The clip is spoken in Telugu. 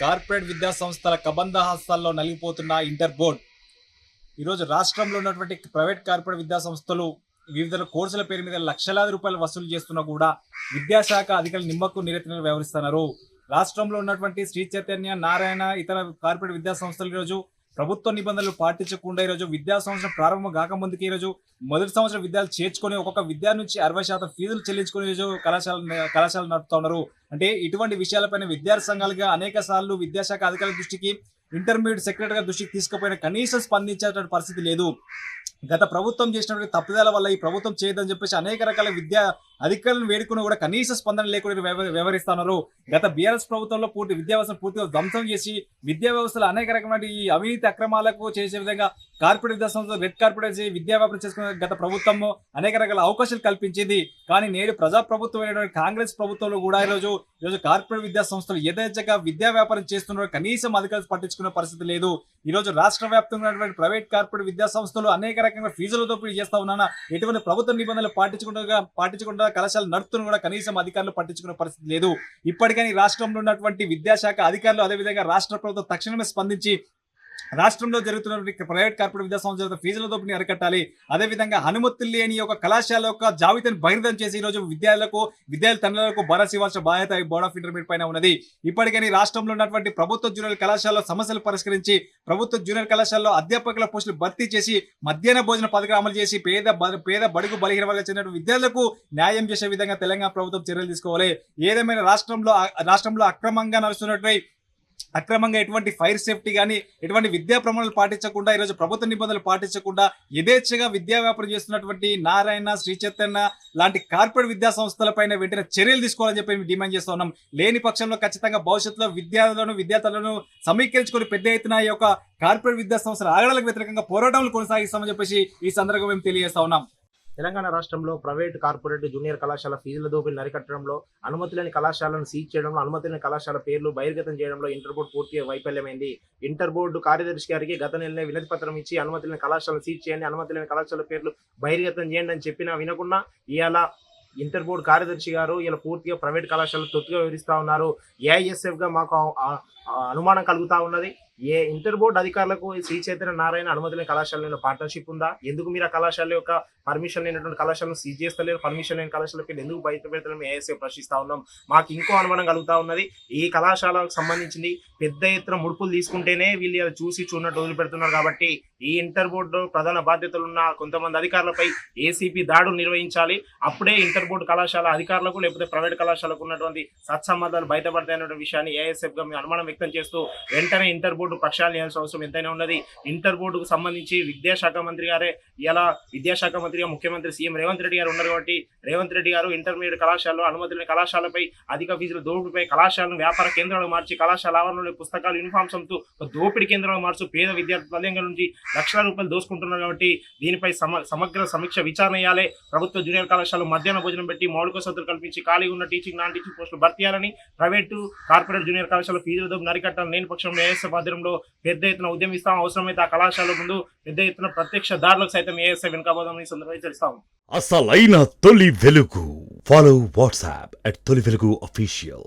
కార్పొరేట్ విద్యా సంస్థల కబంధ హస్తాల్లో నలిగిపోతున్న ఇంటర్ బోర్డ్ ఈరోజు రాష్ట్రంలో ఉన్నటువంటి ప్రైవేట్ కార్పొరేట్ విద్యా సంస్థలు వివిధ కోర్సుల పేరు మీద లక్షలాది రూపాయలు వసూలు చేస్తున్నా కూడా విద్యాశాఖ అధికారులు నిమ్మకు నీరెత్తిన వ్యవహరిస్తున్నారు. రాష్ట్రంలో ఉన్నటువంటి శ్రీ చైతన్య, నారాయణ ఇతర కార్పొరేట్ విద్యా సంస్థలు ఈరోజు ప్రభుత్వ నిబంధనలు పాటించకుండా ఈరోజు విద్యా సంవత్సరం ప్రారంభం కాకముందుకి ఈరోజు మొదటి సంవత్సరం విద్యార్థులు చేర్చుకొని ఒక్కొక్క విద్యా నుంచి 60% ఫీజులు చెల్లించుకుని ఈరోజు కళాశాలలు నడుపుతున్నారు. అంటే ఇటువంటి విషయాలపైన విద్యార్థి సంఘాలుగా అనేక సార్లు విద్యాశాఖ అధికారుల దృష్టికి, ఇంటర్మీడియట్ సెక్రటరీ గారి దృష్టికి తీసుకుపోయిన కనీసం స్పందించేటువంటి పరిస్థితి లేదు. గత ప్రభుత్వం చేసినటువంటి తప్పుదల వల్ల ఈ ప్రభుత్వం చేయదని చెప్పేసి అనేక రకాల విద్యా అధికారులను వేడుకుని కూడా కనీస స్పందన లేకుండా వ్యవహరిస్తున్నారు. గత బీఆర్ఎస్ ప్రభుత్వంలో విద్యా వ్యవస్థను పూర్తిగా ధ్వంసం చేసి విద్యా వ్యవస్థలో అనేక రకమైన ఈ అవినీతి అక్రమాలకు చేసే విధంగా కార్పొరేట్ విద్యా సంస్థలు రెడ్ కార్పొరేట్ విద్యా వ్యాపారం చేసుకునే గత ప్రభుత్వం అనేక రకాల అవకాశాలు కల్పించింది. కానీ నేడు ప్రజాప్రభుత్వమైనటువంటి కాంగ్రెస్ ప్రభుత్వంలో కూడా ఈరోజు కార్పొరేట్ విద్యా సంస్థలు యథేచ్ఛగా విద్యా వ్యాపారం చేస్తున్నారు. కనీసం అధికారులు పట్టించుకునే పరిస్థితి లేదు. ఈరోజు రాష్ట్ర వ్యాప్తంగా ఉన్నటువంటి ప్రైవేట్ కార్పొరేట్ విద్యా సంస్థలు అనేక రకంగా ఫీజుల దోపిడీ చేస్తా ఉన్నానా, ఎటువంటి ప్రభుత్వ నిబంధనలు పాటించకుండా కళాశాలలు నడుపుతున్న కూడా కనీసం అధికారులు పట్టించుకునే పరిస్థితి లేదు. ఇప్పటికైనా రాష్ట్రంలో ఉన్నటువంటి విద్యాశాఖ అధికారులు అదేవిధంగా రాష్ట్ర ప్రభుత్వం తక్షణమే స్పందించి రాష్ట్రంలో జరుగుతున్నటువంటి ప్రైవేట్ కార్పొరేట్ విద్యా సంస్థల ఫీజుల దోపిడీని అరికట్టాలి. అదేవిధంగా అనుమతులు లేని ఒక కళాశాల యొక్క జాబితాను బహిర్గతం చేసి ఈరోజు విద్యార్థుల తండ్రులకు భరోసా ఇవ్వాల్సిన బాధ్యత బోర్డ్ ఆఫ్ ఇంటర్మీడియట్ పైన ఉన్నది. ఇప్పటికైనా రాష్ట్రంలో ఉన్నటువంటి ప్రభుత్వ జూనియర్ కళాశాలలో సమస్యలు పరిష్కరించి ప్రభుత్వ జూనియర్ కళాశాలలో అధ్యాపకుల పోస్టులు భర్తీ చేసి మధ్యాహ్న భోజన పథకం అమలు చేసి పేద బడుగు బలహీన వర్గాలకు చెందిన విద్యార్థులకు న్యాయం చేసే విధంగా తెలంగాణ ప్రభుత్వం చర్యలు తీసుకోవాలి. ఏదేమైనా రాష్ట్రంలో అక్రమంగా ఎటువంటి ఫైర్ సేఫ్టీ కానీ ఎటువంటి విద్యా ప్రమాణాలు పాటించకుండా ఈరోజు ప్రభుత్వ నిబంధనలు పాటించకుండా యథేచ్ఛగా విద్యా వ్యాపారం చేస్తున్నటువంటి నారాయణ, శ్రీ చైతన్య లాంటి కార్పొరేట్ విద్యా సంస్థలపైన వెంటనే చర్యలు తీసుకోవాలని చెప్పి మేము డిమాండ్ చేస్తూ ఉన్నాం. లేని పక్షంలో ఖచ్చితంగా భవిష్యత్తులో విద్యార్థులను సమీకరించుకొని పెద్ద ఎత్తున ఈ యొక్క కార్పొరేట్ విద్యా సంస్థల ఆగడాలకు వ్యతిరేకంగా పోరాటాలు కొనసాగిస్తామని చెప్పేసి ఈ సందర్భంగా మేము తెలియజేస్తా ఉన్నాం. తెలంగాణ రాష్ట్రంలో ప్రైవేట్ కార్పొరేట్ జూనియర్ కళాశాల ఫీజుల దోపిడీని అరికట్టడంలో, అనుమతి లేని కళాశాలను సీజ్ చేయడంలో, అనుమతి లేని కళాశాల పేర్లు బహిర్గతం చేయడంలో ఇంటర్ బోర్డు పూర్తిగా వైఫల్యమైంది. ఇంటర్ బోర్డు కార్యదర్శి గారికి గత నెలనే వినతి పత్రం ఇచ్చి అనుమతి లేని కళాశాలను సీజ్ చేయండి, అనుమతి లేని కళాశాల పేర్లు బహిర్గతం చేయండి అని చెప్పినా వినకుండా ఇవాళ ఇంటర్ బోర్డు కార్యదర్శి గారు ఇలా పూర్తిగా ప్రైవేట్ కళాశాలలు తొత్తుగా వివరిస్తూ ఉన్నారు. ఏఐఎస్ఎఫ్గా మాకు అనుమానం కలుగుతూ ఉన్నది. ఇంటర్ బోర్డు అధికారులకు శ్రీ చైతన్య, నారాయణ అనుమతి లేని కళాశాలలో పార్ట్నర్షిప్ ఉందా? ఎందుకు మీరు ఆ కళాశాల యొక్క పర్మిషన్ లేనటువంటి కళాశాలను సీజ్ చేస్తలేరు? పర్మిషన్ లేని కళాశాల పేరు ఎందుకు బయట పెడతారని ఏఎస్ఏ ప్రశ్నిస్తా ఉన్నాం. మాకు ఇంకో అనుమానం కలుగుతా ఉన్నది. ఈ కళాశాలకు సంబంధించింది పెద్ద ఎత్తున ముడుపులు తీసుకుంటేనే వీళ్ళు చూడనట్టు వదిలిపెడుతున్నారు. కాబట్టి ఈ ఇంటర్ బోర్డు ప్రధాన బాధ్యతలున్న కొంతమంది అధికారులపై ఏసీపీ దాడులు నిర్వహించాలి. అప్పుడే ఇంటర్ బోర్డు కళాశాల అధికారులకు లేకపోతే ప్రైవేట్ కళాశాలకు ఉన్నటువంటి సత్సంబంధాలు బయటపడతాయన్న విషయాన్ని ఏఎస్ఎఫ్గా మేము అనుమానం వ్యక్తం చేస్తూ వెంటనే ఇంటర్ బోర్డు ప్రక్షాళన చేయాల్సిన అవసరం ఎంతైనా ఉన్నది. ఇంటర్ బోర్డుకు సంబంధించి విద్యాశాఖ మంత్రి గారే ఇలా విద్యాశాఖ మంత్రిగా ముఖ్యమంత్రి సీఎం రేవంత్ రెడ్డి గారు ఉన్నారు. కాబట్టి రేవంత్ రెడ్డి గారు ఇంటర్మీడియట్ కళాశాలలో అనుమతి లేని కళాశాలపై అధిక ఫీజుల దోపిడిపై కళాశాలను వ్యాపార కేంద్రాలు మార్చి కళాశాల ఆవరణలో పుస్తకాలు, యూనిఫామ్స్ అమ్ముతూ దోపిడీ కేంద్రాలు మార్చు పేద విద్యార్థుల తల్లిదండ్రుల నుంచి లక్షల రూపాయలు దోసుకుంటున్నారు. కాబట్టి దీనిపై సమగ్ర సమీక్ష విచారణ చేయాలి. ప్రభుత్వ జూనియర్ కళాశాలలో మధ్యాహ్న భోజనం పెట్టి మౌలిక సౌకర్యాలు కల్పించి ఖాళీ ఉన్న టీచింగ్, నాన్ టీచింగ్ పోస్టులు భర్తీ చేయాలని, ప్రైవేటు కార్పొరేట్ జూనియర్ కళాశాల ఫీజుల దోపిడీని అరికట్టాలని లేని పక్షంలో ఏఎస్ఎఫ్ ఆధ్వర్యంలో పెద్ద ఎత్తున ఉద్యమిస్తాం. అవసరమైతే ఆ కళాశాల ముందు పెద్ద ఎత్తున ప్రత్యక్ష దారులకు సైతం ఏఎస్ఎఫ్ వెనుకబోదామని సందర్భంగా తెలుస్తాం. అసలైన తొలి వెలుగు. ఫాలో వాట్సాప్ @తొలి వెలుగు అఫీషియల్.